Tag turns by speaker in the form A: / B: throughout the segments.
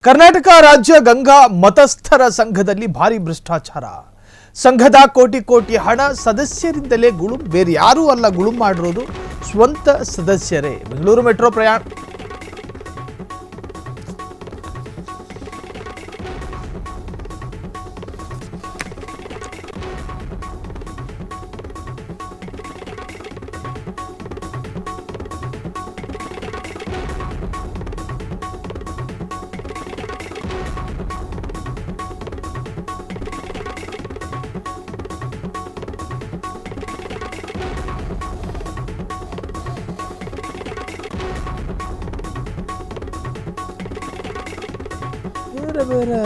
A: ಕರ್ನಾಟಕ ರಾಜ್ಯ ಗಂಗಾ ಮತಸ್ಥರ ಸಂಘದಲ್ಲಿ ಭಾರಿ ಭ್ರಷ್ಟಾಚಾರ. ಸಂಘದ ಕೋಟಿ ಹಣ ಸದಸ್ಯರಿಂದಲೇ ಗುಳುಂ, ಬೇರೆ ಯಾರೂ ಅಲ್ಲ ಗುಳುಂ ಮಾಡಿರೋದು ಸ್ವಂತ ಸದಸ್ಯರೇ. ಬೆಂಗಳೂರು ಮೆಟ್ರೋ ಪ್ರಯಾಣ ಬೇರೆ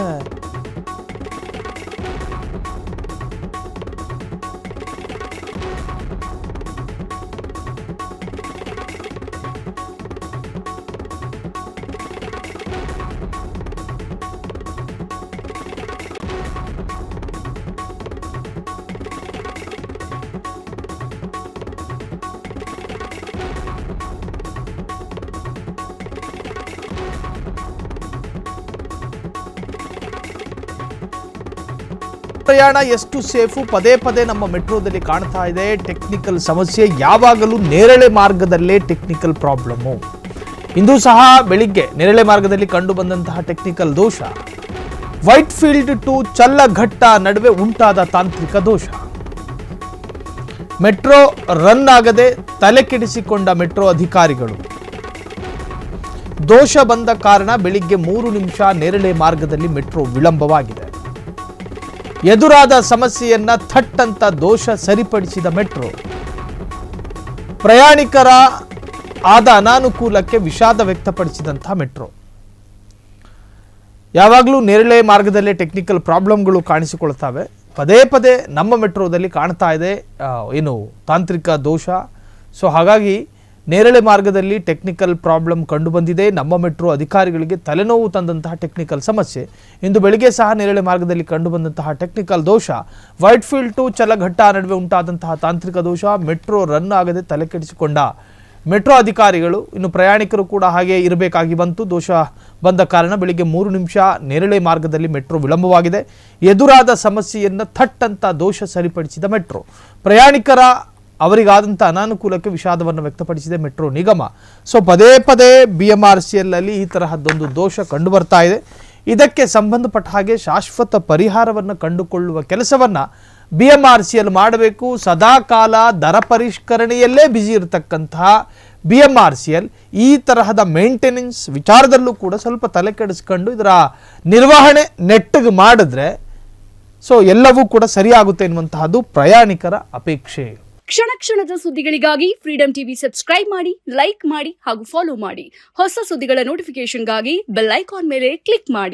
A: ಪ್ರಯಾಣ ಎಷ್ಟು ಸೇಫು ಪದೇ ನಮ್ಮ ಮೆಟ್ರೋದಲ್ಲಿ ಕಾಣ್ತಾ ಇದೆ. ಟೆಕ್ನಿಕಲ್ ಸಮಸ್ಯೆ, ಯಾವಾಗಲೂ ನೇರಳೆ ಮಾರ್ಗದಲ್ಲೇ ಟೆಕ್ನಿಕಲ್ ಪ್ರಾಬ್ಲಮ್ಮು. ಇಂದು ಸಹ ಬೆಳಿಗ್ಗೆ ನೇರಳೆ ಮಾರ್ಗದಲ್ಲಿ ಕಂಡು ಬಂದಂತಹ ಟೆಕ್ನಿಕಲ್ ದೋಷ, ವೈಟ್ ಫೀಲ್ಡ್ ಟು ಚಲ್ಲಘಟ್ಟ ನಡುವೆ ಉಂಟಾದ ತಾಂತ್ರಿಕ ದೋಷ. ಮೆಟ್ರೋ ರನ್ ಆಗದೆ ತಲೆ ಕೆಡಿಸಿಕೊಂಡ ಮೆಟ್ರೋ ಅಧಿಕಾರಿಗಳು. ದೋಷ ಬಂದ ಕಾರಣ ಬೆಳಿಗ್ಗೆ 3 ನಿಮಿಷ ನೇರಳೆ ಮಾರ್ಗದಲ್ಲಿ ಮೆಟ್ರೋ ವಿಳಂಬವಾಗಿದೆ. ಎದುರಾದ ಸಮಸ್ಯೆಯನ್ನ ಥಟ್ ಅಂತ ದೋಷ ಸರಿಪಡಿಸಿದ ಮೆಟ್ರೋ. ಪ್ರಯಾಣಿಕರ ಆದ ಅನಾನುಕೂಲಕ್ಕೆ ವಿಷಾದ ವ್ಯಕ್ತಪಡಿಸಿದಂತಹ ಮೆಟ್ರೋ. ಯಾವಾಗಲೂ ನೇರಳೆ ಮಾರ್ಗದಲ್ಲೇ ಟೆಕ್ನಿಕಲ್ ಪ್ರಾಬ್ಲಮ್ಗಳು ಕಾಣಿಸಿಕೊಳ್ತವೆ. ಪದೇ ನಮ್ಮ ಮೆಟ್ರೋದಲ್ಲಿ ಕಾಣ್ತಾ ಇದೆ ಏನು ತಾಂತ್ರಿಕ ದೋಷ. ಸೊ ಹಾಗಾಗಿ ನೇರಳೆ ಮಾರ್ಗದಲ್ಲಿ ಟೆಕ್ನಿಕಲ್ ಪ್ರಾಬ್ಲಮ್ ಕಂಡು ಬಂದಿದೆ. ನಮ್ಮ ಮೆಟ್ರೋ ಅಧಿಕಾರಿಗಳಿಗೆ ತಲೆನೋವು ತಂದಂತಹ ಟೆಕ್ನಿಕಲ್ ಸಮಸ್ಯೆ. ಇಂದು ಬೆಳಿಗ್ಗೆ ಸಹ ನೇರಳೆ ಮಾರ್ಗದಲ್ಲಿ ಕಂಡು ಬಂದಂತಹ ಟೆಕ್ನಿಕಲ್ ದೋಷ, ವೈಟ್ ಫೀಲ್ಡ್ ಟು ಚಲ್ಲಘಟ್ಟ ನಡುವೆ ಉಂಟಾದಂತಹ ತಾಂತ್ರಿಕ ದೋಷ. ಮೆಟ್ರೋ ರನ್ ಆಗದೆ ತಲೆ ಕೆಡಿಸಿಕೊಂಡ ಮೆಟ್ರೋ ಅಧಿಕಾರಿಗಳು. ಇನ್ನು ಪ್ರಯಾಣಿಕರು ಕೂಡ ಹಾಗೆ ಇರಬೇಕಾಗಿ ಬಂತು. ದೋಷ ಬಂದ ಕಾರಣ ಬೆಳಿಗ್ಗೆ 3 ನಿಮಿಷ ನೇರಳೆ ಮಾರ್ಗದಲ್ಲಿ ಮೆಟ್ರೋ ವಿಳಂಬವಾಗಿದೆ. ಎದುರಾದ ಸಮಸ್ಯೆಯನ್ನು ಥಟ್ ಅಂತ ದೋಷ ಸರಿಪಡಿಸಿದ ಮೆಟ್ರೋ. ಪ್ರಯಾಣಿಕರ ಅವರಿಗಾದಂಥ ಅನಾನುಕೂಲಕ್ಕೆ ವಿಷಾದವನ್ನು ವ್ಯಕ್ತಪಡಿಸಿದೆ ಮೆಟ್ರೋ ನಿಗಮ. ಸೊ ಪದೇ BMRCL ಅಲ್ಲಿ ಈ ತರಹದ್ದೊಂದು ದೋಷ ಕಂಡು ಬರ್ತಾ ಇದೆ. ಇದಕ್ಕೆ ಸಂಬಂಧಪಟ್ಟ ಹಾಗೆ ಶಾಶ್ವತ ಪರಿಹಾರವನ್ನು ಕಂಡುಕೊಳ್ಳುವ ಕೆಲಸವನ್ನು BMRCL ಮಾಡಬೇಕು. ಸದಾಕಾಲ ದರ ಪರಿಷ್ಕರಣೆಯಲ್ಲೇ ಬ್ಯುಸಿ ಇರತಕ್ಕಂತಹ BMRCL ಈ ತರಹದ ಮೇಂಟೆನೆನ್ಸ್ ವಿಚಾರದಲ್ಲೂ ಕೂಡ ಸ್ವಲ್ಪ ತಲೆ ಕೆಡಿಸ್ಕೊಂಡು ಇದರ ನಿರ್ವಹಣೆ ನೆಟ್ಟಗೆ ಮಾಡಿದ್ರೆ ಸೊ ಎಲ್ಲವೂ ಕೂಡ ಸರಿಯಾಗುತ್ತೆ ಎನ್ನುವಂತಹದ್ದು ಪ್ರಯಾಣಿಕರ ಅಪೇಕ್ಷೆ.
B: ಕ್ಷಣದ ಸುದ್ದಿಗಳಿಗಾಗಿ ಫ್ರೀಡಂ ಟಿವಿ ಸಬ್ಸ್ಕ್ರೈಬ್ ಮಾಡಿ, ಲೈಕ್ ಮಾಡಿ ಹಾಗೂ ಫಾಲೋ ಮಾಡಿ. ಹೊಸ ಸುದ್ದಿಗಳ ನೋಟಿಫಿಕೇಶನ್ಗಾಗಿ ಬೆಲ್ ಐಕಾನ್ ಮೇಲೆ ಕ್ಲಿಕ್ ಮಾಡಿ.